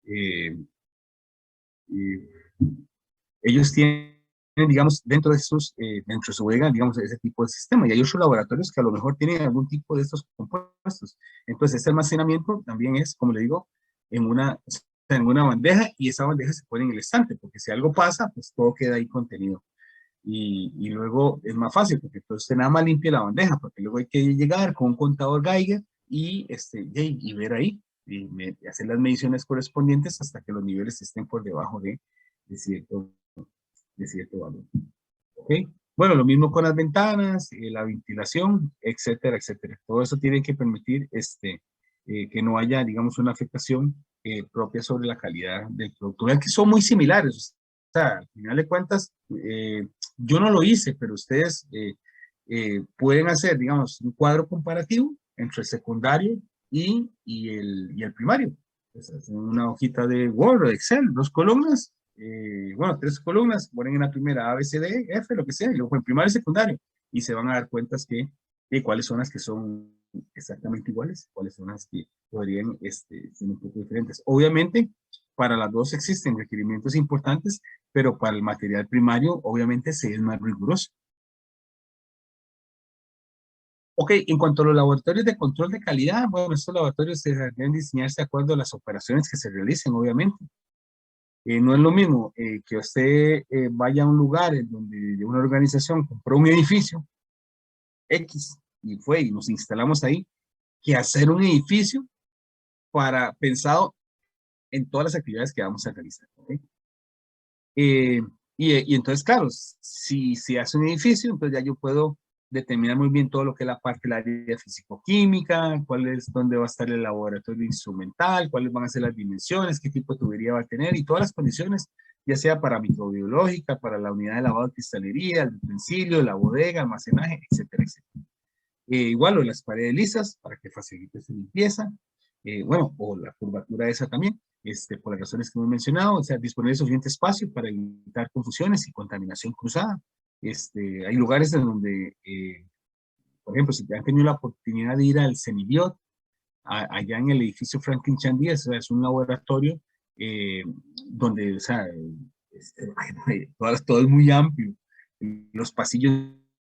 eh, y ellos tienen, digamos, dentro de sus, dentro de su bodega, digamos, ese tipo de sistema. Y hay otros laboratorios que a lo mejor tienen algún tipo de estos compuestos. Entonces, ese almacenamiento también es, como le digo, en una bandeja, y esa bandeja se pone en el estante, porque si algo pasa, pues todo queda ahí contenido. Y luego es más fácil, porque entonces usted nada más limpia la bandeja, porque luego hay que llegar con un contador Geiger y ver ahí, y hacer las mediciones correspondientes hasta que los niveles estén por debajo de cierto, de cierto valor. ¿Ok? Bueno, lo mismo con las ventanas, la ventilación, etcétera, etcétera. Todo eso tiene que permitir que no haya, digamos, una afectación propia sobre la calidad del producto. Vean que son muy similares. O sea, al final de cuentas, yo no lo hice, pero ustedes pueden hacer, digamos, un cuadro comparativo entre el secundario y el primario. Pues, hacen una hojita de Word o de Excel, 2 columnas, bueno, 3 columnas, ponen en la primera A, B, C, D, F, lo que sea, y luego en primario y secundario, y se van a dar cuenta cuáles son las que son exactamente iguales, cuáles son las que podrían ser un poco diferentes. Obviamente, para las dos existen requerimientos importantes, pero para el material primario, obviamente, se es más riguroso. Ok, en cuanto a los laboratorios de control de calidad, bueno, estos laboratorios se deben diseñarse de acuerdo a las operaciones que se realicen, obviamente. No es lo mismo que usted vaya a un lugar en donde una organización compró un edificio X y fue y nos instalamos ahí, que hacer un edificio pensado en todas las actividades que vamos a realizar. ¿Okay? Eh, y entonces, claro, si se hace un edificio, entonces ya yo puedo determinar muy bien todo lo que es la parte del área físico-química, dónde va a estar el laboratorio instrumental, cuáles van a ser las dimensiones, qué tipo de tubería va a tener y todas las condiciones, ya sea para microbiológica, para la unidad de lavado de cristalería, el utensilio, la bodega, almacenaje, etcétera, etcétera. Igual, o las paredes lisas para que facilite su limpieza, bueno, o la curvatura esa también, por las razones que hemos mencionado, o sea, disponer de suficiente espacio para evitar confusiones y contaminación cruzada. Hay lugares en donde, por ejemplo, si te han tenido la oportunidad de ir al CENIBIOT, allá en el edificio Franklin Chandy, es un laboratorio donde, o sea, todo es muy amplio. Los pasillos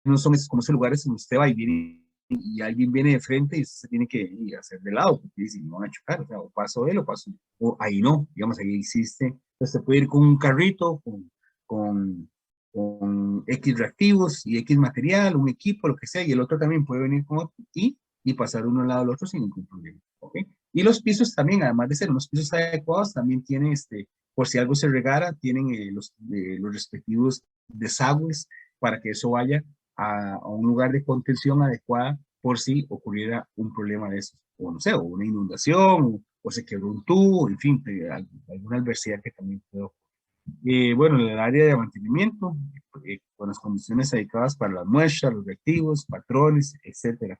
no son como esos lugares en donde usted va y viene y alguien viene de frente y se tiene que hacer de lado, porque dice, no van a chocar, o sea, o paso él o paso, o ahí no, digamos, ahí existe, entonces se puede ir con un carrito, con, con X reactivos y X material, un equipo, lo que sea, y el otro también puede venir con otro y pasar uno al lado del otro sin ningún problema, ¿ok? Y los pisos también, además de ser unos pisos adecuados, también tienen, por si algo se regara, tienen los respectivos desagües para que eso vaya a un lugar de contención adecuada por si ocurriera un problema de esos, o no sé, o una inundación, o se quebró un tubo, en fin, alguna adversidad que también puede ocurrir. Bueno, en el área de mantenimiento, con las condiciones adecuadas para las muestras, los reactivos, patrones, etcétera.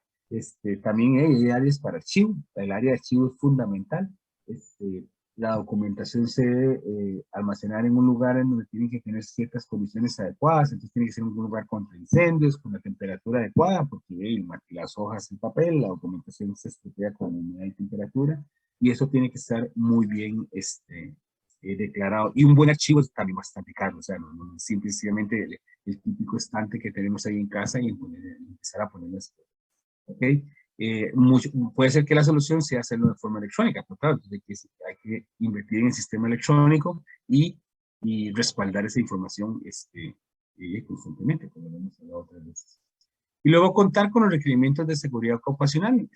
También hay áreas para archivo, el área de archivo es fundamental. Este, la documentación se debe almacenar en un lugar en donde tienen que tener ciertas condiciones adecuadas, entonces tiene que ser un lugar contra incendios, con la temperatura adecuada, porque las hojas, el papel, la documentación se estropea con humedad y temperatura, y eso tiene que estar muy bien declarado. Y un buen archivo es también bastante caro, o sea, no es simplemente el típico estante que tenemos ahí en casa y empezar a poner las cosas. ¿Ok? Puede ser que la solución sea hacerlo de forma electrónica, total. Entonces hay que invertir en el sistema electrónico y respaldar esa información constantemente, como lo hemos hablado otras veces. Y luego contar con los requerimientos de seguridad ocupacional,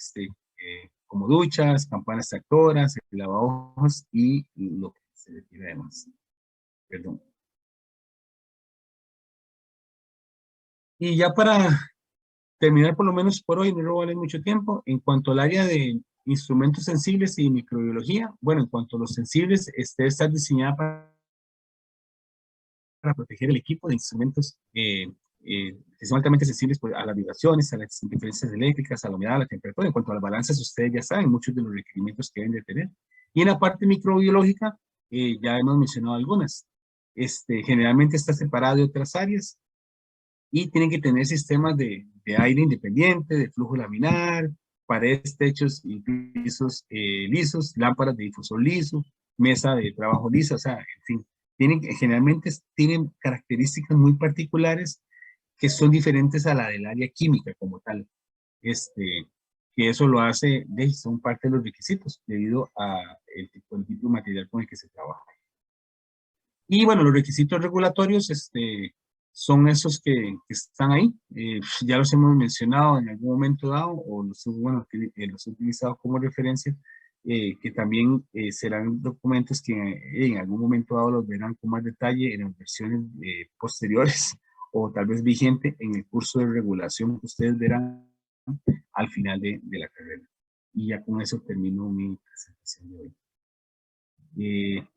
como duchas, campanas tractoras, lavabos y lo que se requiere además. Perdón. Y ya para terminar, por lo menos por hoy, no robarle mucho tiempo, en cuanto al área de instrumentos sensibles y microbiología, bueno, en cuanto a los sensibles, está diseñada para proteger el equipo de instrumentos que son altamente sensibles pues, a las vibraciones, a las interferencias eléctricas, a la humedad, a la temperatura. En cuanto a las balanzas, ustedes ya saben muchos de los requerimientos que deben de tener. Y en la parte microbiológica, ya hemos mencionado algunas. Generalmente está separada de otras áreas y tienen que tener sistemas de aire independiente, de flujo laminar, paredes, techos y pisos lisos, lámparas de difusor liso, mesa de trabajo lisa, o sea, en fin, generalmente tienen características muy particulares que son diferentes a la del área química como tal. Que eso lo hace, son parte de los requisitos debido a el tipo de material con el que se trabaja. Y bueno, los requisitos regulatorios son esos que están ahí. Ya los hemos mencionado en algún momento dado o bueno, los he utilizado como referencia, que también serán documentos que en algún momento dado los verán con más detalle en las versiones posteriores o tal vez vigente en el curso de regulación que ustedes verán al final de la carrera. Y ya con eso termino mi presentación de hoy.